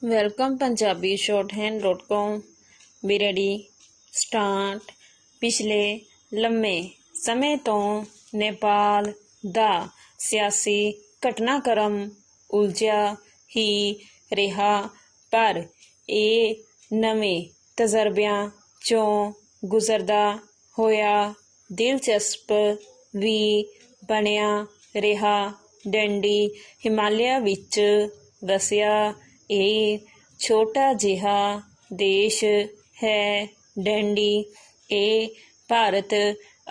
Welcome Punjabi shorthand.com B ready start. ਪਿਛਲੇ ਲੰਮੇ ਸਮੇਂ ਤੋਂ ਨੇਪਾਲ ਦਾ ਸਿਆਸੀ ਘਟਨਾਕ੍ਰਮ ਉਲਝਿਆ ਹੀ ਰਿਹਾ, ਪਰ ਇਹ ਨਵੇਂ ਤਜਰਬਿਆਂ 'ਚੋਂ ਗੁਜ਼ਰਦਾ ਹੋਇਆ ਦਿਲਚਸਪ ਵੀ ਬਣਿਆ ਰਿਹਾ। ਡੰਡੀ ਹਿਮਾਲਿਆ ਵਿੱਚ ਵਸਿਆ ਇਹ ਛੋਟਾ ਜਿਹਾ ਦੇਸ਼ ਹੈ। ਡੰਡੀ ਇਹ ਭਾਰਤ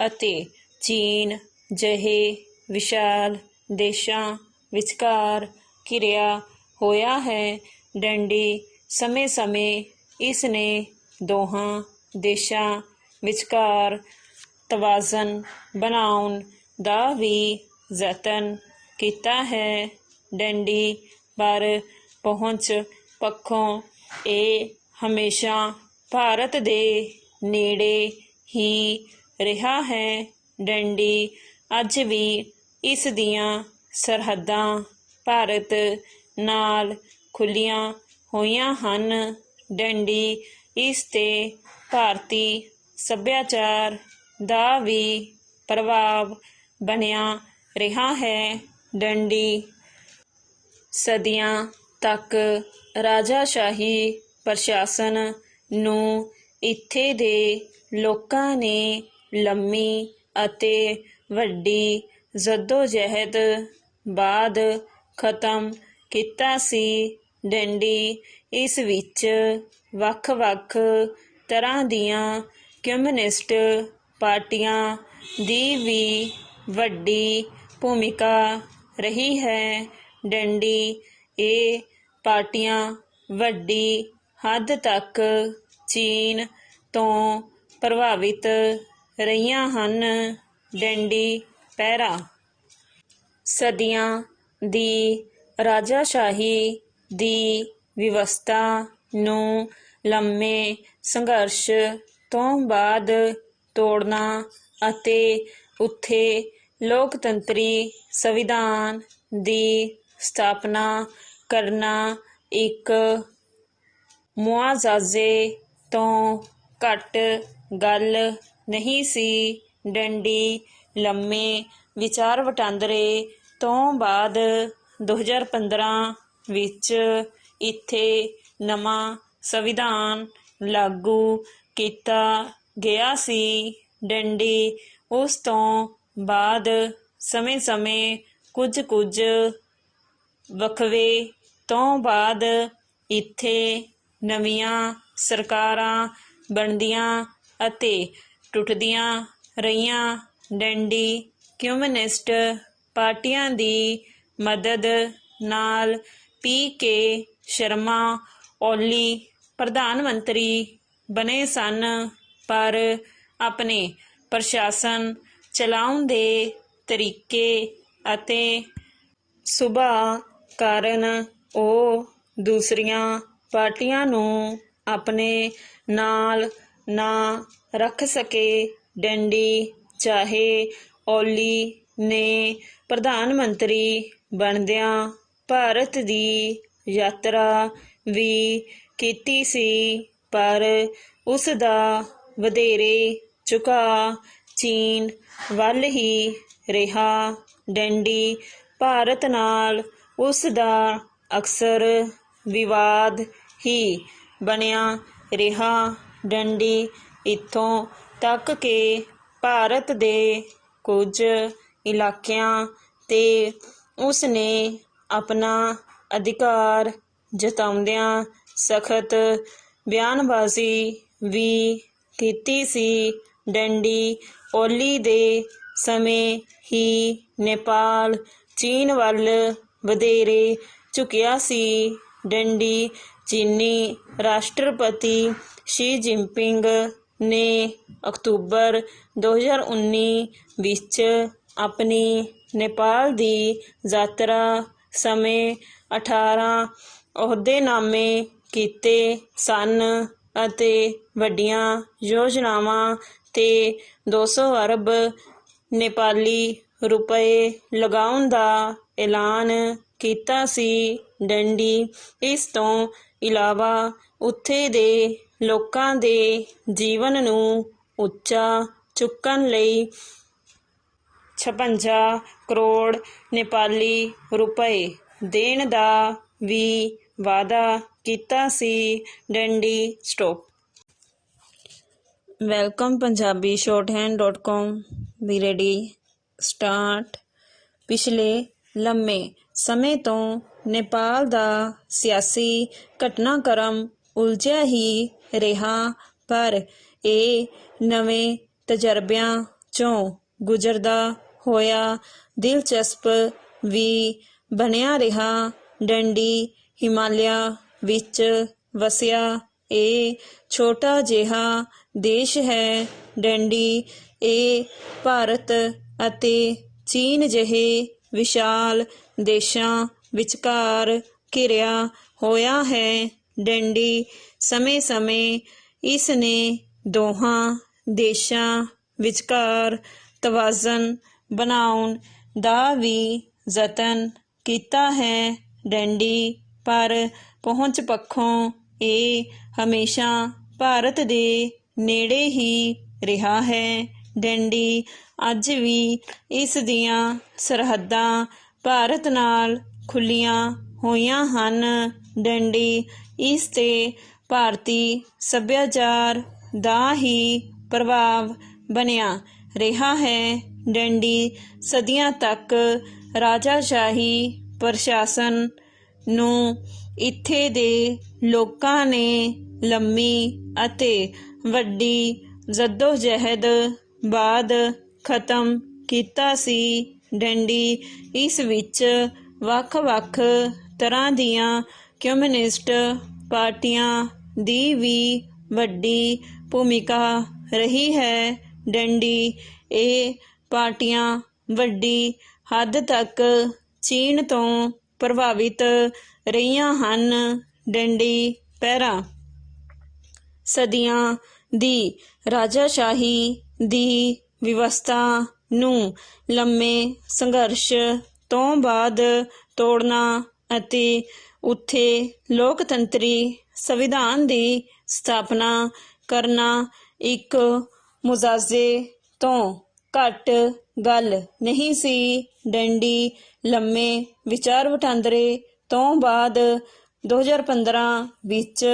ਅਤੇ ਚੀਨ ਜਿਹੇ ਵਿਸ਼ਾਲ ਦੇਸ਼ਾਂ ਵਿਚਕਾਰ ਘਿਰਿਆ ਹੋਇਆ ਹੈ। ਡੰਡੀ ਸਮੇਂ-ਸਮੇਂ ਇਸ ਨੇ ਦੋਹਾਂ ਦੇਸ਼ਾਂ ਵਿਚਕਾਰ ਤਵਾਜ਼ਨ ਬਣਾਉਣ ਦਾ ਵੀ ਯਤਨ ਕੀਤਾ ਹੈ। ਡੰਡੀ ਪਰ ਪਹੁੰਚ ਪੱਖੋਂ ਇਹ ਹਮੇਸ਼ਾ ਭਾਰਤ ਦੇ ਨੇੜੇ ਹੀ ਰਿਹਾ ਹੈ। ਡੰਡੀ ਅੱਜ ਵੀ ਇਸ ਦੀਆਂ ਸਰਹੱਦਾਂ ਭਾਰਤ ਨਾਲ ਖੁੱਲ੍ਹੀਆਂ ਹੋਈਆਂ ਹਨ। ਡੰਡੀ ਇਸ 'ਤੇ ਭਾਰਤੀ ਸੱਭਿਆਚਾਰ ਦਾ ਵੀ ਪ੍ਰਭਾਵ ਬਣਿਆ ਰਿਹਾ ਹੈ। ਡੰਡੀ ਸਦੀਆਂ ਤੱਕ ਰਾਜਾਸ਼ਾਹੀ ਪ੍ਰਸ਼ਾਸਨ ਨੂੰ ਇੱਥੇ ਦੇ ਲੋਕਾਂ ਨੇ ਲੰਮੀ ਅਤੇ ਵੱਡੀ ਜੱਦੋ-ਜਹਿਦ ਬਾਅਦ ਖਤਮ ਕੀਤਾ ਸੀ। ਡੰਡੀ ਇਸ ਵਿੱਚ ਵੱਖ-ਵੱਖ ਤਰ੍ਹਾਂ ਦੀਆਂ ਕਮਿਊਨਿਸਟ ਪਾਰਟੀਆਂ ਦੀ ਵੀ ਵੱਡੀ ਭੂਮਿਕਾ ਰਹੀ ਹੈ। ਡੰਡੀ ਇਹ ਪਾਰਟੀਆਂ ਵੱਡੀ ਹੱਦ ਤੱਕ ਚੀਨ ਤੋਂ ਪ੍ਰਭਾਵਿਤ ਰਹੀਆਂ ਹਨ। ਡੰਡੀ ਪਹਿਰਾ ਸਦੀਆਂ ਦੀ ਰਾਜਾਸ਼ਾਹੀ ਦੀ ਵਿਵਸਥਾ ਨੂੰ ਲੰਮੇ ਸੰਘਰਸ਼ ਤੋਂ ਬਾਅਦ ਤੋੜਨਾ ਅਤੇ ਉੱਥੇ ਲੋਕਤੰਤਰੀ ਸੰਵਿਧਾਨ ਦੀ ਸਥਾਪਨਾ ਕਰਨਾ ਇੱਕ ਮੁਆਵਜ਼ੇ ਤੋਂ ਘੱਟ ਗੱਲ ਨਹੀਂ ਸੀ। ਡੰਡੀ ਲੰਮੇ ਵਿਚਾਰ ਵਟਾਂਦਰੇ ਤੋਂ ਬਾਅਦ 2015 ਵਿੱਚ ਇੱਥੇ ਨਵਾਂ ਸੰਵਿਧਾਨ ਲਾਗੂ ਕੀਤਾ ਗਿਆ ਸੀ। ਡੰਡੀ ਉਸ ਤੋਂ ਬਾਅਦ ਸਮੇਂ-ਸਮੇਂ ਕੁਝ ਵਕਫੇ ਤੋਂ ਬਾਅਦ ਇੱਥੇ ਨਵੀਆਂ ਸਰਕਾਰਾਂ ਬਣਦੀਆਂ ਅਤੇ ਟੁੱਟਦੀਆਂ ਰਹੀਆਂ। ਡੰਡੀ ਕਮਿਊਨਿਸਟ ਪਾਰਟੀਆਂ ਦੀ ਮਦਦ ਨਾਲ ਪੀ.ਕੇ. ਸ਼ਰਮਾ ਓਲੀ ਪ੍ਰਧਾਨ ਮੰਤਰੀ ਬਣੇ ਸਨ, ਪਰ ਆਪਣੇ ਪ੍ਰਸ਼ਾਸਨ ਚਲਾਉਣ ਦੇ ਤਰੀਕੇ ਅਤੇ ਸੁਭਾਅ ਕਾਰਨ ਉਹ ਦੂਸਰੀਆਂ ਪਾਰਟੀਆਂ ਨੂੰ ਆਪਣੇ ਨਾਲ ਨਾ ਰੱਖ ਸਕੇ। ਡੰਡੀ ਚਾਹੇ ਓਲੀ ਨੇ ਪ੍ਰਧਾਨ ਮੰਤਰੀ ਬਣਦਿਆਂ ਭਾਰਤ ਦੀ ਯਾਤਰਾ ਵੀ ਕੀਤੀ ਸੀ, ਪਰ ਉਸ ਦਾ ਵਧੇਰੇ ਝੁਕਾਅ ਚੀਨ ਵੱਲ ਹੀ ਰਿਹਾ। ਡੰਡੀ ਭਾਰਤ ਨਾਲ ਉਸ ਦਾ ਅਕਸਰ ਵਿਵਾਦ ਹੀ ਬਣਿਆ ਰਿਹਾ। ਡੰਡੀ ਇੱਥੋਂ ਤੱਕ ਕਿ ਭਾਰਤ ਦੇ ਕੁਝ ਇਲਾਕਿਆਂ 'ਤੇ ਉਸ ਨੇ ਆਪਣਾ ਅਧਿਕਾਰ ਜਤਾਉਂਦਿਆਂ ਸਖਤ ਬਿਆਨਬਾਜ਼ੀ ਵੀ ਕੀਤੀ ਸੀ। ਡੰਡੀ ਓਲੀ ਦੇ ਸਮੇਂ ਹੀ ਨੇਪਾਲ ਚੀਨ ਵੱਲ ਵਧੇਰੇ ਝੁਕਿਆ ਸੀ। ਡੰਡੀ ਚੀਨੀ ਰਾਸ਼ਟਰਪਤੀ ਸ਼ੀ ਜਿਨਪਿੰਗ ਨੇ ਅਕਤੂਬਰ 2019 ਵਿੱਚ ਆਪਣੀ ਨੇਪਾਲ ਦੀ ਯਾਤਰਾ ਸਮੇਂ 18 ਅਹੁਦੇਨਾਮੇ ਕੀਤੇ ਸਨ ਅਤੇ ਵੱਡੀਆਂ ਯੋਜਨਾਵਾਂ 'ਤੇ 200 ਅਰਬ ਨੇਪਾਲੀ ਰੁਪਏ ਲਗਾਉਣ ਦਾ ਐਲਾਨ ਕੀਤਾ ਸੀ। ਡੰਡੀ। ਇਸ ਤੋਂ ਇਲਾਵਾ ਉੱਥੇ ਦੇ ਲੋਕਾਂ ਦੇ ਜੀਵਨ ਨੂੰ ਉੱਚਾ ਚੁੱਕਣ ਲਈ 56 ਕਰੋੜ ਨੇਪਾਲੀ ਰੁਪਏ ਦੇਣ ਦਾ ਵੀ ਵਾਅਦਾ ਕੀਤਾ ਸੀ। ਡੰਡੀ ਸਟਾਪ। ਵੈਲਕਮ ਪੰਜਾਬੀ shorthand.com ਵੀ ਰੈਡੀ ਸਟਾਰਟ। ਪਿਛਲੇ ਲੰਮੇ ਸਮੇਂ ਤੋਂ ਨੇਪਾਲ ਦਾ ਸਿਆਸੀ ਘਟਨਾਕ੍ਰਮ ਉਲਝਿਆ ਹੀ ਰਿਹਾ, ਪਰ ਇਹ ਨਵੇਂ ਤਜਰਬਿਆਂ 'ਚੋਂ ਗੁਜ਼ਰਦਾ ਹੋਇਆ ਦਿਲਚਸਪ ਵੀ ਬਣਿਆ ਰਿਹਾ। ਡੰਡੀ ਹਿਮਾਲਿਆ ਵਿੱਚ ਵਸਿਆ ਇਹ ਛੋਟਾ ਜਿਹਾ ਦੇਸ਼ ਹੈ। ਡੰਡੀ ਇਹ ਭਾਰਤ ਅਤੇ ਚੀਨ ਜਿਹੇ ਵਿਸ਼ਾਲ ਦੇਸ਼ਾਂ ਵਿਚਕਾਰ ਘਿਰਿਆ ਹੋਇਆ ਹੈ। ਡੰਡੀ ਸਮੇਂ-ਸਮੇਂ ਇਸ ਨੇ ਦੋਹਾਂ ਦੇਸ਼ਾਂ ਵਿਚਕਾਰ ਤਵਾਜ਼ਨ ਬਣਾਉਣ ਦਾ ਵੀ ਯਤਨ ਕੀਤਾ ਹੈ। ਡੰਡੀ ਪਰ ਪਹੁੰਚ ਪੱਖੋਂ ਇਹ ਹਮੇਸ਼ਾ ਭਾਰਤ ਦੇ ਨੇੜੇ ਹੀ ਰਿਹਾ ਹੈ। ਡੰਡੀ ਅੱਜ ਵੀ ਇਸ ਦੀਆਂ ਸਰਹੱਦਾਂ ਭਾਰਤ ਨਾਲ ਖੁੱਲ੍ਹੀਆਂ ਹੋਈਆਂ ਹਨ। ਡੰਡੀ ਇਸ 'ਤੇ ਭਾਰਤੀ ਸੱਭਿਆਚਾਰ ਦਾ ਹੀ ਪ੍ਰਭਾਵ ਬਣਿਆ ਰਿਹਾ ਹੈ। ਡੰਡੀ ਸਦੀਆਂ ਤੱਕ ਰਾਜਾਸ਼ਾਹੀ ਪ੍ਰਸ਼ਾਸਨ ਨੂੰ ਇੱਥੇ ਦੇ ਲੋਕਾਂ ਨੇ ਲੰਮੀ ਅਤੇ ਵੱਡੀ ਜੱਦੋਜਹਿਦ ਬਾਅਦ ਖਤਮ ਕੀਤਾ ਸੀ। ਡੰਡੀ ਇਸ ਵਿੱਚ ਵੱਖ-ਵੱਖ ਤਰ੍ਹਾਂ ਦੀਆਂ ਕਮਿਊਨਿਸਟ ਪਾਰਟੀਆਂ ਦੀ ਵੀ ਵੱਡੀ ਭੂਮਿਕਾ ਰਹੀ ਹੈ। ਡੰਡੀ ਇਹ ਪਾਰਟੀਆਂ ਵੱਡੀ ਹੱਦ ਤੱਕ ਚੀਨ ਤੋਂ ਪ੍ਰਭਾਵਿਤ ਰਹੀਆਂ ਹਨ। ਡੰਡੀ ਪਹਿਰਾਂ ਸਦੀਆਂ ਦੀ ਰਾਜਾਸ਼ਾਹੀ ਦੀ ਵਿਵਸਥਾ ਨੂੰ ਲੰਮੇ ਸੰਘਰਸ਼ ਤੋਂ ਬਾਅਦ ਤੋੜਨਾ ਅਤੇ ਉੱਥੇ ਲੋਕਤੰਤਰੀ ਸੰਵਿਧਾਨ ਦੀ ਸਥਾਪਨਾ ਕਰਨਾ ਇੱਕ ਮੁਆਜ਼ੇ ਤੋਂ ਘੱਟ ਗੱਲ ਨਹੀਂ ਸੀ। ਡੰਡੀ ਲੰਮੇ ਵਿਚਾਰ ਵਟਾਂਦਰੇ ਤੋਂ ਬਾਅਦ 2015 ਵਿੱਚ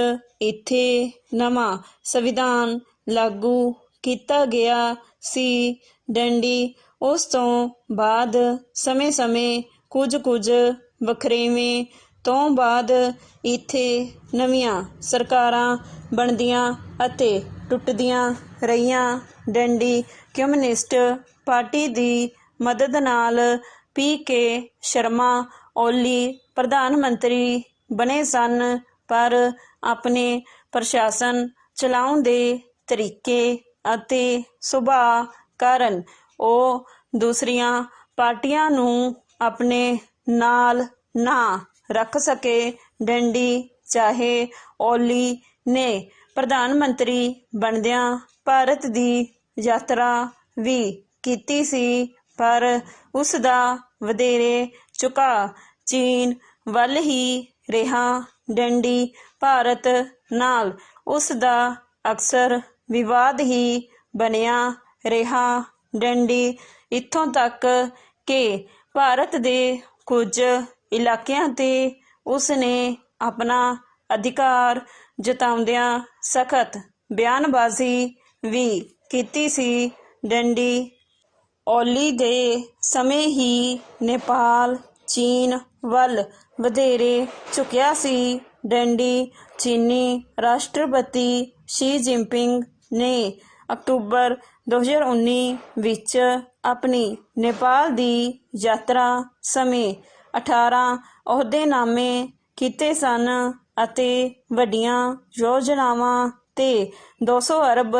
ਇੱਥੇ ਨਵਾਂ ਸੰਵਿਧਾਨ ਲਾਗੂ ਕੀਤਾ ਗਿਆ ਸੀ। ਡੰਡੀ ਉਸ ਤੋਂ ਬਾਅਦ ਸਮੇਂ-ਸਮੇਂ ਕੁਝ ਵਖਰੇਵੇਂ ਤੋਂ ਬਾਅਦ ਇੱਥੇ ਨਵੀਆਂ ਸਰਕਾਰਾਂ ਬਣਦੀਆਂ ਅਤੇ ਟੁੱਟਦੀਆਂ ਰਹੀਆਂ। ਡੰਡੀ ਕਮਿਊਨਿਸਟ ਪਾਰਟੀ ਦੀ ਮਦਦ ਨਾਲ PK ਸ਼ਰਮਾ ਓਲੀ ਪ੍ਰਧਾਨ ਮੰਤਰੀ ਬਣੇ ਸਨ, ਪਰ ਆਪਣੇ ਪ੍ਰਸ਼ਾਸਨ ਚਲਾਉਣ ਦੇ ਤਰੀਕੇ ਅਤੇ ਸੁਭਾਅ ਕਾਰਨ ਉਹ ਦੂਸਰੀਆਂ ਪਾਰਟੀਆਂ ਨੂੰ ਆਪਣੇ ਨਾਲ ਨਾ ਰੱਖ ਸਕੇ। ਡੰਡੀ ਚਾਹੇ ਓਲੀ ਨੇ ਪ੍ਰਧਾਨ ਮੰਤਰੀ ਬਣਦਿਆਂ ਭਾਰਤ ਦੀ ਯਾਤਰਾ ਵੀ ਕੀਤੀ ਸੀ, ਪਰ ਉਸ ਦਾ ਵਧੇਰੇ ਝੁਕਾਅ ਚੀਨ ਵੱਲ ਹੀ ਰਿਹਾ। ਡੰਡੀ ਭਾਰਤ ਨਾਲ ਉਸ ਦਾ ਅਕਸਰ ਵਿਵਾਦ ਹੀ ਬਣਿਆ ਰਿਹਾ। ਡੰਡੀ ਇੱਥੋਂ ਤੱਕ ਕਿ ਭਾਰਤ ਦੇ ਕੁਝ ਇਲਾਕਿਆਂ 'ਤੇ ਉਸ ਨੇ ਆਪਣਾ ਅਧਿਕਾਰ ਜਤਾਉਂਦਿਆਂ ਸਖਤ ਬਿਆਨਬਾਜ਼ੀ ਵੀ ਕੀਤੀ ਸੀ। ਡੰਡੀ ਓਲੀ ਦੇ ਸਮੇਂ ਹੀ ਨੇਪਾਲ ਚੀਨ ਵੱਲ ਵਧੇਰੇ ਝੁਕਿਆ ਸੀ। ਡੰਡੀ ਚੀਨੀ ਰਾਸ਼ਟਰਪਤੀ ਸ਼ੀ ਜਿਨਪਿੰਗ ਨੇ ਅਕਤੂਬਰ 2019 ਵਿੱਚ ਆਪਣੀ ਨੇਪਾਲ ਦੀ ਯਾਤਰਾ ਸਮੇਂ 18 ਅਹੁਦੇਨਾਮੇ ਕੀਤੇ ਸਨ ਅਤੇ ਵੱਡੀਆਂ ਯੋਜਨਾਵਾਂ 'ਤੇ 200 ਅਰਬ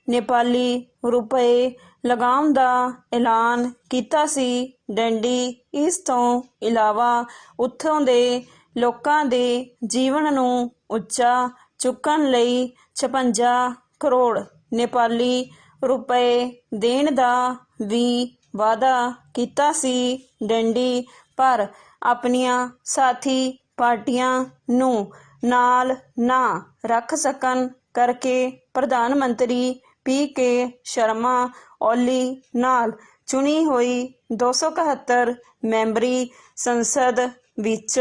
ਨੇਪਾਲੀ ਰੁਪਏ ਲਗਾਉਣ ਦਾ ਐਲਾਨ ਕੀਤਾ ਸੀ। ਡੰਡੀ ਇਸ ਤੋਂ ਇਲਾਵਾ ਉੱਥੋਂ ਦੇ ਲੋਕਾਂ ਦੇ ਜੀਵਨ ਨੂੰ ਉੱਚਾ ਚੁੱਕਣ ਲਈ 56 ਕਰੋੜ ਨੇਪਾਲੀ ਰੁਪਏ ਦੇਣ ਦਾ ਵੀ ਵਾਅਦਾ ਕੀਤਾ ਸੀ। ਡੰਡੀ ਪਰ ਆਪਣੀਆਂ ਸਾਥੀ ਪਾਰਟੀਆਂ ਨੂੰ ਨਾਲ ਨਾ ਰੱਖ ਸਕਣ ਕਰਕੇ ਪ੍ਰਧਾਨ ਮੰਤਰੀ PK ਸ਼ਰਮਾ ਓਲੀ ਨਾਲ ਚੁਣੀ ਹੋਈ 271 ਮੈਂਬਰੀ ਸੰਸਦ ਵਿੱਚ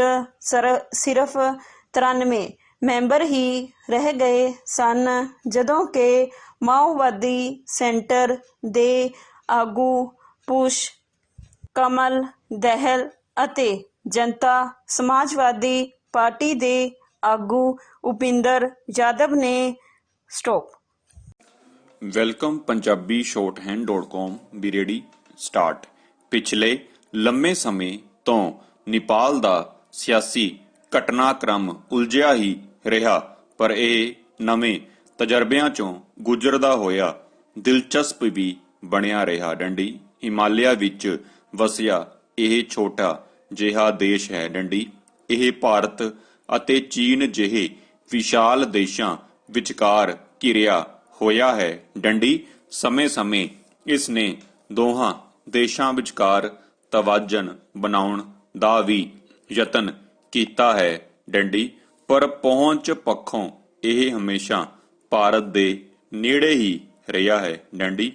ਸਿਰਫ 93 ਮੈਂਬਰ ਹੀ ਰਹਿ ਗਏ ਸਨ, ਜਦੋਂ ਕਿ ਮਾਓਵਾਦੀ ਸੈਂਟਰ ਦੇ ਆਗੂ ਪੁਸ਼ ਕਮਲ ਦਹਿਲ ਅਤੇ ਜਨਤਾ ਸਮਾਜਵਾਦੀ ਪਾਰਟੀ ਦੇ ਆਗੂ ਉਪਿੰਦਰ ਯਾਦਵ ਨੇ ਸਟਾਪ। ਵੈਲਕਮ ਪੰਜਾਬੀ shorthand.com ਵੀ ਰੇਡੀ ਸਟਾਰਟ। ਪਿਛਲੇ ਲੰਮੇ ਸਮੇਂ ਤੋਂ ਨੇਪਾਲ ਦਾ ਸਿਆਸੀ ਘਟਨਾਕ੍ਰਮ ਉਲਝਿਆ ਹੀ ਰਿਹਾ, ਪਰ ਇਹ ਨਵੇਂ ਤਜਰਬਿਆਂ ਚੋਂ ਗੁਜ਼ਰਦਾ ਹੋਇਆ ਦਿਲਚਸਪ ਵੀ ਬਣਿਆ ਰਿਹਾ। ਡੰਡੀ ਹਿਮਾਲਿਆ ਵਿੱਚ ਵਸਿਆ ਇਹ ਛੋਟਾ ਜਿਹਾ ਦੇਸ਼ ਹੈ। ਡੰਡੀ ਇਹ ਭਾਰਤ ਅਤੇ ਚੀਨ ਜਿਹੇ ਵਿਸ਼ਾਲ ਦੇਸ਼ਾਂ ਵਿਚਕਾਰ ਘਿਰਿਆ ਹੋਇਆ ਹੈ। ਡੰਡੀ ਸਮੇਂ-ਸਮੇਂ ਇਸ ਨੇ ਦੋਹਾਂ ਦੇਸ਼ਾਂ ਵਿਚਕਾਰ ਤਵਾਜ਼ਨ ਬਣਾਉਣ ਦਾ ਵੀ ਯਤਨ ਕੀਤਾ ਹੈ। ਡੰਡੀ ਪਰ ਪਹੁੰਚ ਪੱਖੋਂ ਇਹ ਹਮੇਸ਼ਾ ਭਾਰਤ ਦੇ ਨੇੜੇ ਹੀ ਰਿਹਾ ਹੈ। ਡੰਡੀ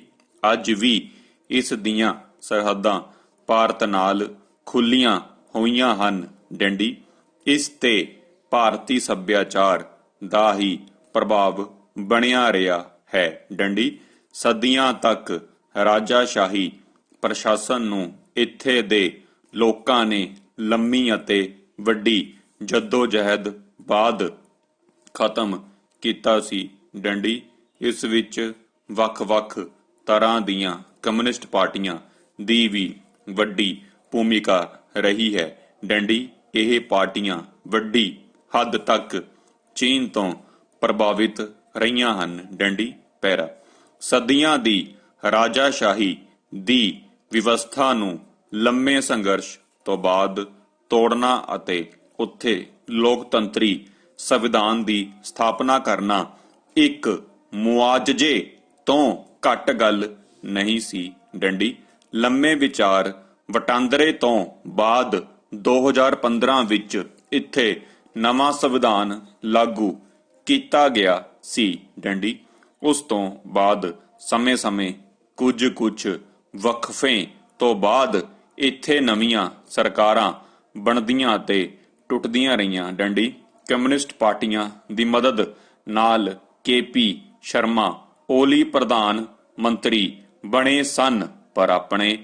ਅੱਜ ਵੀ ਇਸ ਦੀਆਂ ਸਰਹੱਦਾਂ ਭਾਰਤ ਨਾਲ ਖੁੱਲੀਆਂ ਹੋਈਆਂ ਹਨ। ਡੰਡੀ ਇਸ ਤੇ ਭਾਰਤੀ ਸੱਭਿਆਚਾਰ ਦਾ ਹੀ ਪ੍ਰਭਾਵ ਬਣਿਆ ਰਿਹਾ ਹੈ। ਡੰਡੀ ਸਦੀਆਂ ਤੱਕ ਰਾਜਾਸ਼ਾਹੀ ਪ੍ਰਸ਼ਾਸਨ ਨੂੰ ਇੱਥੇ ਦੇ ਲੋਕਾਂ ਨੇ ਲੰਮੀ ਅਤੇ ਵੱਡੀ ਜੱਦੋ-ਜਹਿਦ ਬਾਅਦ ਖਤਮ ਕੀਤਾ ਸੀ। ਡੰਡੀ ਇਸ ਵਿੱਚ ਵੱਖ-ਵੱਖ ਤਰ੍ਹਾਂ ਦੀਆਂ ਕਮਿਊਨਿਸਟ ਪਾਰਟੀਆਂ ਦੀ ਵੀ ਵੱਡੀ ਭੂਮਿਕਾ ਰਹੀ ਹੈ। ਡੰਡੀ ਇਹ ਪਾਰਟੀਆਂ ਵੱਡੀ ਹੱਦ ਤੱਕ ਚੀਨ ਤੋਂ ਪ੍ਰਭਾਵਿਤ ਰਹੀਆਂ ਹਨ। ਡੰਡੀ ਪੈਰਾ ਸਦੀਆਂ ਦੀ ਰਾਜਾਸ਼ਾਹੀ ਦੀ ਵਿਵਸਥਾ ਨੂੰ ਲੰਮੇ ਸੰਘਰਸ਼ ਤੋਂ ਬਾਅਦ ਤੋੜਨਾ ਅਤੇ ਉੱਥੇ ਲੋਕਤੰਤਰੀ ਸੰਵਿਧਾਨ ਦੀ ਸਥਾਪਨਾ ਕਰਨਾ ਇੱਕ ਮੁਆਵਜ਼ੇ ਤੋਂ ਘੱਟ ਗੱਲ ਨਹੀਂ ਸੀ। ਡੰਡੀ ਲੰਮੇ ਵਿਚਾਰ ਵਟਾਂਦਰੇ ਤੋਂ ਬਾਅਦ 2015 ਵਿੱਚ ਇੱਥੇ ਨਵਾਂ ਸੰਵਿਧਾਨ ਲਾਗੂ ਕੀਤਾ ਗਿਆ ਸੀ। ਡੰਡੀ ਉਸ ਤੋਂ ਬਾਅਦ ਸਮੇਂ-ਸਮੇਂ ਕੁਝ ਵਕਫੇ ਤੋਂ ਬਾਅਦ ਇੱਥੇ ਨਵੀਆਂ ਸਰਕਾਰਾਂ ਬਣਦੀਆਂ ਤੇ ਟੁੱਟਦੀਆਂ ਰਹੀਆਂ। ਡੰਡੀ ਕਮਿਊਨਿਸਟ ਪਾਰਟੀਆਂ ਦੀ ਮਦਦ ਨਾਲ KP ਸ਼ਰਮਾ ਓਲੀ ਪ੍ਰਧਾਨ ਮੰਤਰੀ ਬਣੇ ਸਨ, ਪਰ ਆਪਣੇ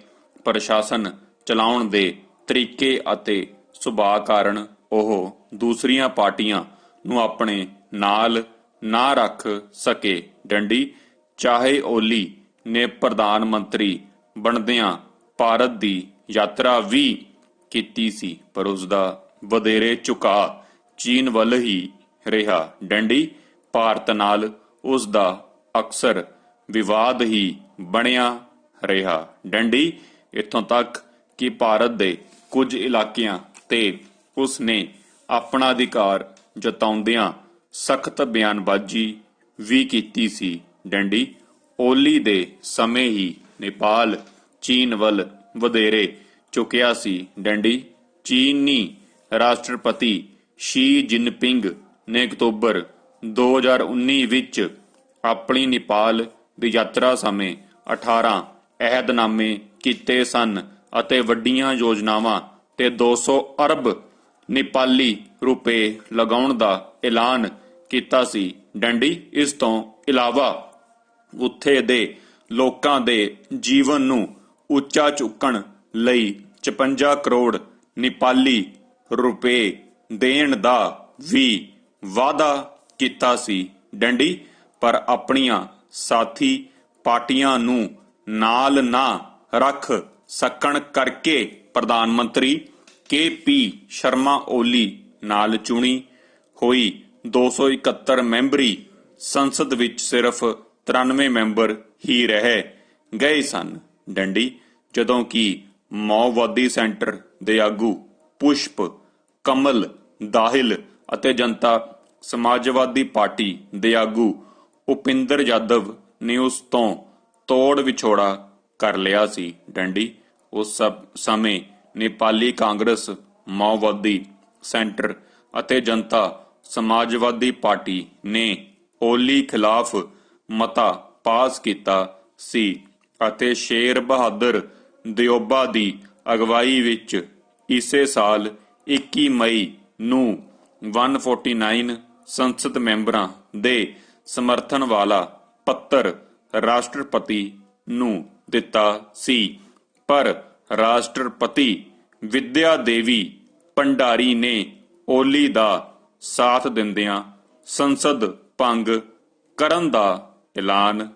ਪ੍ਰਸ਼ਾਸਨ ਚਲਾਉਣ ਦੇ ਤਰੀਕੇ ਅਤੇ ਸੁਭਾਅ ਕਾਰਨ ਉਹ ਦੂਸਰੀਆਂ ਪਾਰਟੀਆਂ ਨੂੰ ਆਪਣੇ ਨਾਲ ਨਾ ਰੱਖ ਸਕੇ। ਡੰਡੀ ਚਾਹੇ ਓਲੀ ਨੇ ਪ੍ਰਧਾਨ ਮੰਤਰੀ ਬਣਦਿਆਂ ਭਾਰਤ ਦੀ ਯਾਤਰਾ ਵੀ ਕੀਤੀ ਸੀ, ਪਰ ਉਸਦਾ ਵਧੇਰੇ ਝੁਕਾਅ ਚੀਨ ਵੱਲ ਹੀ ਰਿਹਾ। ਡੰਡੀ ਭਾਰਤ ਨਾਲ ਉਸ ਦਾ ਅਕਸਰ ਵਿਵਾਦ ਹੀ ਬਣਿਆ ਰਿਹਾ। ਡੰਡੀ ਇੱਥੋਂ ਤੱਕ ਕਿ ਭਾਰਤ ਦੇ ਕੁਝ ਇਲਾਕਿਆਂ ਤੇ ਉਸ ਨੇ ਆਪਣਾ ਅਧਿਕਾਰ ਜਤਾਉਂਦਿਆਂ ਸਖਤ ਬਿਆਨਬਾਜ਼ੀ ਵੀ ਕੀਤੀ ਸੀ। ਡੰਡੀ ਓਲੀ ਦੇ ਸਮੇਂ ਹੀ ਨੇਪਾਲ ਚੀਨ ਵੱਲ ਵਧੇਰੇ ਝੁਕਿਆ ਸੀ। ਡੰਡੀ ਚੀਨੀ ਰਾਸ਼ਟਰਪਤੀ ਸ਼ੀ ਜਿਨਪਿੰਗ ਨੇ ਅਕਤੂਬਰ 2019 ਵਿੱਚ ਆਪਣੀ ਨੇਪਾਲ ਦੀ ਯਾਤਰਾ ਸਮੇਂ 18 ਅਹਿਦਨਾਮੇ ਕੀਤੇ ਸਨ ਅਤੇ ਵੱਡੀਆਂ ਯੋਜਨਾਵਾਂ ਤੇ 200 ਅਰਬ ਨੇਪਾਲੀ ਰੁਪਏ ਲਗਾਉਣ ਦਾ ਐਲਾਨ ਕੀਤਾ ਸੀ। ਡੰਡੀ ਇਸ ਤੋਂ ਇਲਾਵਾ ਉੱਥੇ ਦੇ ਲੋਕਾਂ ਦੇ ਜੀਵਨ ਨੂੰ ਉੱਚਾ ਚੁੱਕਣ ਲਈ 56 ਕਰੋੜ ਨੇਪਾਲੀ ਰੁਪਏ ਦੇਣ ਦਾ ਵੀ ਵਾਅਦਾ ਕੀਤਾ ਸੀ। ਡੰਡੀ ਪਰ ਆਪਣੀਆਂ ਸਾਥੀ ਪਾਰਟੀਆਂ ਨੂੰ ਨਾਲ ਨਾ ਰੱਖ ਸਕਣ ਕਰਕੇ ਪ੍ਰਧਾਨ ਮੰਤਰੀ KP ਸ਼ਰਮਾ ਓਲੀ ਨਾਲ ਚੁਣੀ ਹੋਈ 271 ਮੈਂਬਰੀ ਸੰਸਦ ਵਿੱਚ ਸਿਰਫ 93 ਮੈਂਬਰ ਹੀ ਰਹਿ ਗਏ ਸਨ। ਡੰਡੀ ਜਦੋਂ ਕਿ ਮਾਓਵਾਦੀ ਸੈਂਟਰ ਦੇ ਆਗੂ ਪੁਸ਼ਪ ਕਮਲ ਦਾਹਿਲ ਅਤੇ ਜਨਤਾ ਸਮਾਜਵਾਦੀ ਪਾਰਟੀ ਦੇ ਆਗੂ ਉਪਿੰਦਰ ਯਾਦਵ ਨੇ ਉਸ ਤੋਂ ਤੋੜ ਵਿਛੋੜਾ ਕਰ ਲਿਆ ਸੀ। ਡੰਡੀ ਉਸ ਸਮੇਂ ਨੇਪਾਲੀ ਕਾਂਗਰਸ, ਮਾਓਵਾਦੀ ਸੈਂਟਰ ਅਤੇ ਜਨਤਾ ਸਮਾਜਵਾਦੀ ਪਾਰਟੀ ਨੇ ਓਲੀ ਖਿਲਾਫ ਮਤਾ ਪਾਸ ਕੀਤਾ ਸੀ ਅਤੇ ਸ਼ੇਰ ਬਹਾਦਰ ਦਿਓਬਾ ਦੀ ਅਗਵਾਈ ਵਿੱਚ ਇਸੇ ਸਾਲ 21 ਮਈ ਨੂੰ 149 ਸੰਸਦ ਮੈਂਬਰਾਂ ਦੇ ਸਮਰਥਨ ਵਾਲਾ ਪੱਤਰ ਰਾਸ਼ਟਰਪਤੀ ਨੂੰ ਦਿੱਤਾ ਸੀ। ਪਰ ਰਾਸ਼ਟਰਪਤੀ ਵਿਦਿਆ ਦੇਵੀ ਭੰਡਾਰੀ ਨੇ ਓਲੀ ਦਾ ਸਾਥ ਦਿੰਦਿਆਂ ਸੰਸਦ ਭੰਗ ਕਰਨ ਦਾ ਐਲਾਨ।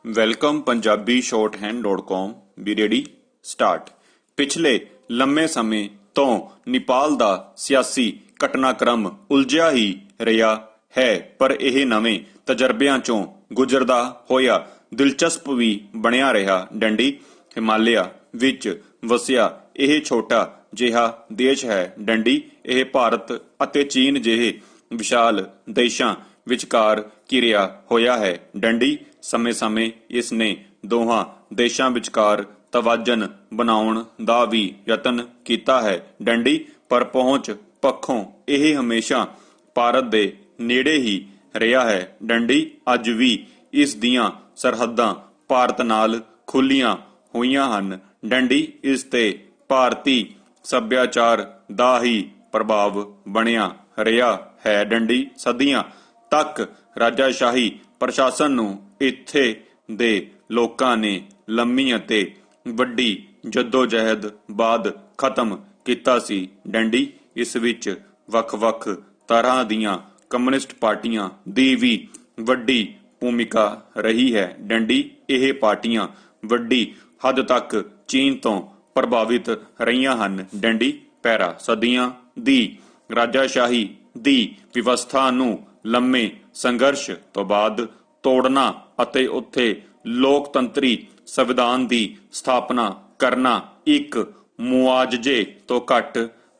Welcome Punjabi shorthand.com B ready start. ਪਿਛਲੇ ਲੰਮੇ ਸਮੇਂ ਤੋਂ ਨੇਪਾਲ ਦਾ ਸਿਆਸੀ ਘਟਨਾਕ੍ਰਮ ਉਲਝਿਆ ਹੀ ਰਿਹਾ ਹੈ, ਪਰ ਇਹ ਨਵੇਂ ਤਜਰਬਿਆਂ ਚੋਂ ਗੁਜ਼ਰਦਾ ਹੋਇਆ ਦਿਲਚਸਪ ਵੀ ਬਣਿਆ ਰਿਹਾ। ਡੰਡੀ ਹਿਮਾਲਿਆ ਵਿੱਚ ਵਸਿਆ ਇਹ ਛੋਟਾ ਜਿਹਾ ਦੇਸ਼ ਹੈ। ਡੰਡੀ ਇਹ ਭਾਰਤ ਅਤੇ ਚੀਨ ਜਿਹੇ ਵਿਸ਼ਾਲ ਦੇਸ਼ਾਂ ਵਿਚਕਾਰ ਘਿਰਿਆ ਹੋਇਆ ਹੈ। ਡੰਡੀ ਸਮੇਂ-ਸਮੇਂ ਇਸ ਨੇ ਦੋਹਾਂ ਦੇਸ਼ਾਂ ਵਿਚਕਾਰ ਤਵਾਜ਼ਨ ਬਣਾਉਣ ਦਾ ਵੀ ਯਤਨ ਕੀਤਾ ਹੈ। ਡੰਡੀ ਪਰ ਪਹੁੰਚ ਪੱਖੋਂ ਇਹ ਹਮੇਸ਼ਾ ਭਾਰਤ ਦੇ ਨੇੜੇ ਹੀ ਰਿਹਾ ਹੈ। ਡੰਡੀ ਅੱਜ ਵੀ ਇਸ ਦੀਆਂ ਸਰਹੱਦਾਂ ਭਾਰਤ ਨਾਲ ਖੁੱਲੀਆਂ ਹੋਈਆਂ ਹਨ। ਡੰਡੀ ਇਸ ਤੇ ਭਾਰਤੀ ਸੱਭਿਆਚਾਰ ਦਾ ਹੀ ਪ੍ਰਭਾਵ ਬਣਿਆ ਰਿਹਾ ਹੈ। ਡੰਡੀ ਸਦੀਆਂ ਤੱਕ ਰਾਜਾਸ਼ਾਹੀ ਪ੍ਰਸ਼ਾਸਨ ਨੂੰ ਇੱਥੇ ਦੇ ਲੋਕਾਂ ਨੇ ਲੰਮੀ ਅਤੇ ਵੱਡੀ ਜੱਦੋ-ਜਹਿਦ ਬਾਅਦ ਖਤਮ ਕੀਤਾ ਸੀ। ਡੰਡੀ ਇਸ ਵਿੱਚ ਵੱਖ-ਵੱਖ ਤਰ੍ਹਾਂ ਦੀਆਂ ਕਮਿਊਨਿਸਟ ਪਾਰਟੀਆਂ ਦੀ ਵੀ ਵੱਡੀ ਭੂਮਿਕਾ ਰਹੀ ਹੈ। ਡੰਡੀ ਇਹ ਪਾਰਟੀਆਂ ਵੱਡੀ ਹੱਦ ਤੱਕ ਚੀਨ ਤੋਂ ਪ੍ਰਭਾਵਿਤ ਰਹੀਆਂ ਹਨ। ਡੰਡੀ ਪੈਰਾ ਸਦੀਆਂ ਦੀ ਰਾਜਾਸ਼ਾਹੀ ਦੀ ਵਿਵਸਥਾ ਨੂੰ ਲੰਮੇ ਸੰਘਰਸ਼ ਤੋਂ ਬਾਅਦ ਤੋੜਨਾ ਅਤੇ ਉੱਥੇ ਲੋਕਤੰਤਰੀ ਸੰਵਿਧਾਨ ਦੀ ਸਥਾਪਨਾ ਕਰਨਾ ਇੱਕ ਮੁਆਵਜ਼ੇ ਤੋਂ ਘੱਟ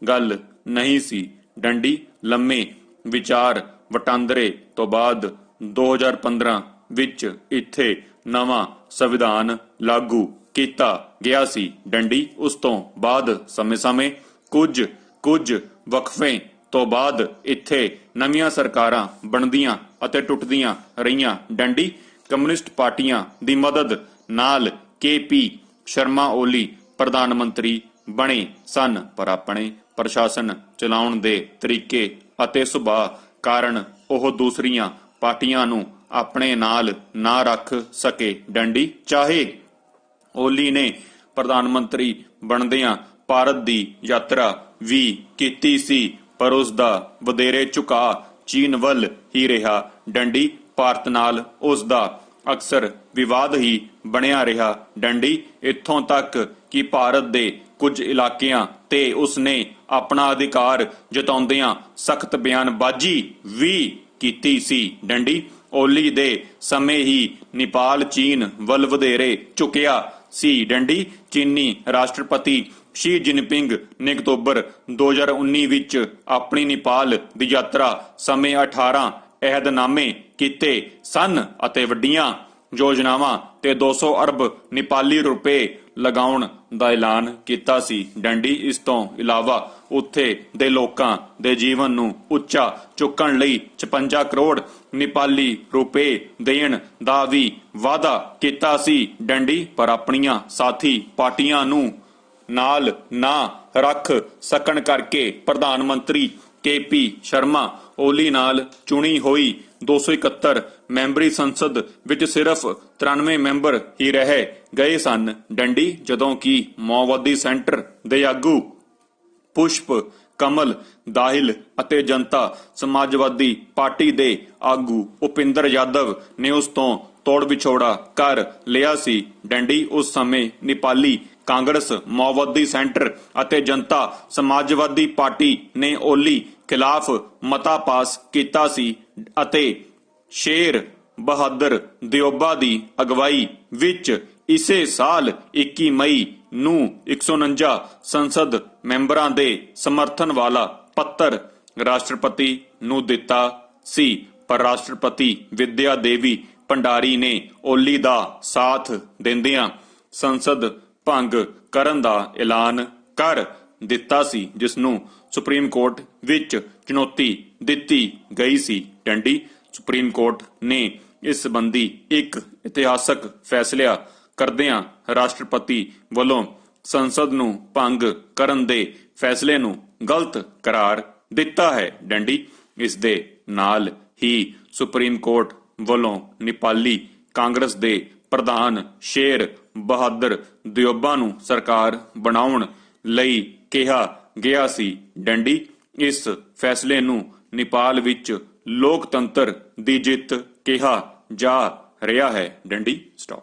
ਗੱਲ ਨਹੀਂ ਸੀ। ਡੰਡੀ ਲੰਮੇ ਵਿਚਾਰ ਵਟਾਂਦਰੇ ਤੋਂ ਬਾਅਦ 2015 ਵਿੱਚ ਇੱਥੇ ਨਵਾਂ ਸੰਵਿਧਾਨ ਲਾਗੂ ਕੀਤਾ ਗਿਆ ਸੀ। ਡੰਡੀ ਉਸ ਤੋਂ ਬਾਅਦ ਸਮੇਂ-ਸਮੇਂ ਕੁਝ ਵਕਫੇ ਤੋਂ ਬਾਅਦ ਇੱਥੇ ਨਵੀਆਂ ਸਰਕਾਰਾਂ ਬਣਦੀਆਂ ਅਤੇ ਟੁੱਟਦੀਆਂ ਰਹੀਆਂ। ਡੰਡੀ ਕਮਿਊਨਿਸਟ ਪਾਰਟੀਆਂ ਦੀ ਮਦਦ ਨਾਲ KP ਸ਼ਰਮਾ ਓਲੀ ਪ੍ਰਧਾਨ ਮੰਤਰੀ ਬਣੇ ਸਨ, ਪਰ ਆਪਣੇ ਪ੍ਰਸ਼ਾਸਨ ਚਲਾਉਣ ਦੇ ਤਰੀਕੇ ਅਤੇ ਸੁਭਾਅ ਕਾਰਨ ਉਹ ਦੂਸਰੀਆਂ ਪਾਰਟੀਆਂ ਨੂੰ ਆਪਣੇ ਨਾਲ ਨਾ ਰੱਖ ਸਕੇ। ਡੰਡੀ ਚਾਹੇ ਓਲੀ ਨੇ ਪ੍ਰਧਾਨ ਮੰਤਰੀ ਬਣਦਿਆਂ ਭਾਰਤ ਦੀ ਯਾਤਰਾ ਵੀ ਕੀਤੀ ਸੀ, ਪਰ ਉਸ ਦਾ ਵਧੇਰੇ ਝੁਕਾਅ ਚੀਨ ਵੱਲ ਹੀ ਰਿਹਾ। ਡੰਡੀ ਭਾਰਤ ਨਾਲ ਉਸ ਦਾ ਅਕਸਰ ਵਿਵਾਦ ਹੀ ਬਣਿਆ ਰਿਹਾ। ਡੰਡੀ ਇੱਥੋਂ ਤੱਕ ਕਿ ਭਾਰਤ ਦੇ ਕੁਝ ਇਲਾਕਿਆਂ ਤੇ ਉਸ ਨੇ ਆਪਣਾ ਅਧਿਕਾਰ ਜਤਾਉਂਦਿਆਂ ਸਖਤ ਬਿਆਨਬਾਜ਼ੀ ਵੀ ਕੀਤੀ ਸੀ। ਡੰਡੀ ਓਲੀ ਦੇ ਸਮੇਂ ਹੀ ਨੇਪਾਲ ਚੀਨ ਵੱਲ ਵਧੇਰੇ ਝੁਕਿਆ ਸੀ। ਡੰਡੀ ਚੀਨੀ ਰਾਸ਼ਟਰਪਤੀ ਸ਼ੀ ਜਿਨਪਿੰਗ ਨੇ ਅਕਤੂਬਰ 2019 ਵਿੱਚ ਆਪਣੀ ਨੇਪਾਲ ਦੀ ਯਾਤਰਾ ਸਮੇਂ 18 ਅਹਿਦਨਾਮੇ ਕੀਤੇ ਸਨ ਅਤੇ ਵੱਡੀਆਂ ਯੋਜਨਾਵਾਂ ਤੇ 200 ਅਰਬ ਨੇਪਾਲੀ ਰੁਪਏ ਲਗਾਉਣ ਦਾ ਐਲਾਨ ਕੀਤਾ ਸੀ। ਡੰਡੀ ਇਸ ਤੋਂ ਇਲਾਵਾ ਉੱਥੇ ਦੇ ਲੋਕਾਂ ਦੇ ਜੀਵਨ ਨੂੰ ਉੱਚਾ ਚੁੱਕਣ ਲਈ 56 ਕਰੋੜ ਨੇਪਾਲੀ ਰੁਪਏ ਦੇਣ ਦਾ ਵੀ ਵਾਅਦਾ ਕੀਤਾ ਸੀ। ਡੰਡੀ ਪਰ ਆਪਣੀਆਂ ਸਾਥੀ ਪਾਰਟੀਆਂ ਨੂੰ ਨਾਲ ਨਾ ਰੱਖ ਸਕਣ ਕਰਕੇ ਪ੍ਰਧਾਨ ਮੰਤਰੀ KP ਸ਼ਰਮਾ ਓਲੀ ਨਾਲ ਚੁਣੀ ਹੋਈ 271 ਮੈਂਬਰੀ ਸੰਸਦ ਵਿੱਚ ਸਿਰਫ 93 ਮੈਂਬਰ ਹੀ ਰਹਿ ਗਏ ਸਨ। ਡੰਡੀ ਜਦੋਂ ਕਿ ਮਾਓਵਾਦੀ ਸੈਂਟਰ ਦੇ ਆਗੂ ਪੁਸ਼ਪ ਕਮਲ ਦਾਹਿਲ ਅਤੇ ਜਨਤਾ ਸਮਾਜਵਾਦੀ ਪਾਰਟੀ ਦੇ ਆਗੂ ਉਪਿੰਦਰ ਯਾਦਵ ਨੇ ਉਸ ਤੋਂ ਤੋੜ ਵਿਛੋੜਾ ਕਰ ਲਿਆ ਸੀ। ਡੰਡੀ ਉਸ ਸਮੇਂ ਨੇਪਾਲੀ ਕਾਂਗਰਸ, ਮਾਓਵਾਦੀ ਸੈਂਟਰ ਅਤੇ ਜਨਤਾ ਸਮਾਜਵਾਦੀ ਪਾਰਟੀ ਨੇ ਓਲੀ ਖਿਲਾਫ ਮਤਾ ਪਾਸ ਕੀਤਾ ਸੀ ਅਤੇ ਸ਼ੇਰ ਬਹਾਦਰ ਦਿਓਬਾ ਦੀ ਅਗਵਾਈ ਵਿੱਚ ਇਸੇ ਸਾਲ 21 ਮਈ ਨੂੰ 149 ਸੰਸਦ ਮੈਂਬਰਾਂ ਦੇ ਸਮਰਥਨ ਵਾਲਾ ਪੱਤਰ ਰਾਸ਼ਟਰਪਤੀ ਨੂੰ ਦਿੱਤਾ ਸੀ। ਪਰ ਰਾਸ਼ਟਰਪਤੀ ਵਿਦਿਆ ਦੇਵੀ ਭੰਡਾਰੀ ਨੇ ਓਲੀ ਦਾ ਸਾਥ ਦਿੰਦਿਆਂ ਸੰਸਦ ਭੰਗ ਕਰਨ ਦਾ ਐਲਾਨ ਕਰ ਦਿੱਤਾ ਸੀ, ਜਿਸ ਨੂੰ ਸੁਪਰੀਮ ਕੋਰਟ ਵਿੱਚ ਚੁਣੌਤੀ ਦਿੱਤੀ ਗਈ ਸੀ। ਡੰਡੀ ਸੁਪਰੀਮ ਕੋਰਟ ਨੇ ਇਸ ਸੰਬੰਧੀ ਇੱਕ ਇਤਿਹਾਸਕ ਫੈਸਲਾ ਕਰਦਿਆਂ ਰਾਸ਼ਟਰਪਤੀ ਵੱਲੋਂ ਸੰਸਦ ਨੂੰ ਭੰਗ ਕਰਨ ਦੇ ਫੈਸਲੇ ਨੂੰ ਗਲਤ ਕਰਾਰ ਦਿੱਤਾ ਹੈ। ਡੰਡੀ ਇਸ ਦੇ ਨਾਲ ਹੀ ਸੁਪਰੀਮ ਕੋਰਟ ਵੱਲੋਂ ਨੇਪਾਲੀ ਕਾਂਗਰਸ ਦੇ ਪ੍ਰਧਾਨ ਸ਼ੇਰ ਬਹਾਦਰ ਦਿਉਬਾ ਨੂੰ ਸਰਕਾਰ ਬਣਾਉਣ ਲਈ ਕਿਹਾ ਗਿਆ ਸੀ। ਡੰਡੀ ਇਸ ਫੈਸਲੇ ਨੂੰ ਨੇਪਾਲ ਵਿੱਚ ਲੋਕਤੰਤਰ ਦੀ ਜਿੱਤ ਕਿਹਾ ਜਾ ਰਿਹਾ ਹੈ। ਡੰਡੀ ਸਟਾਪ।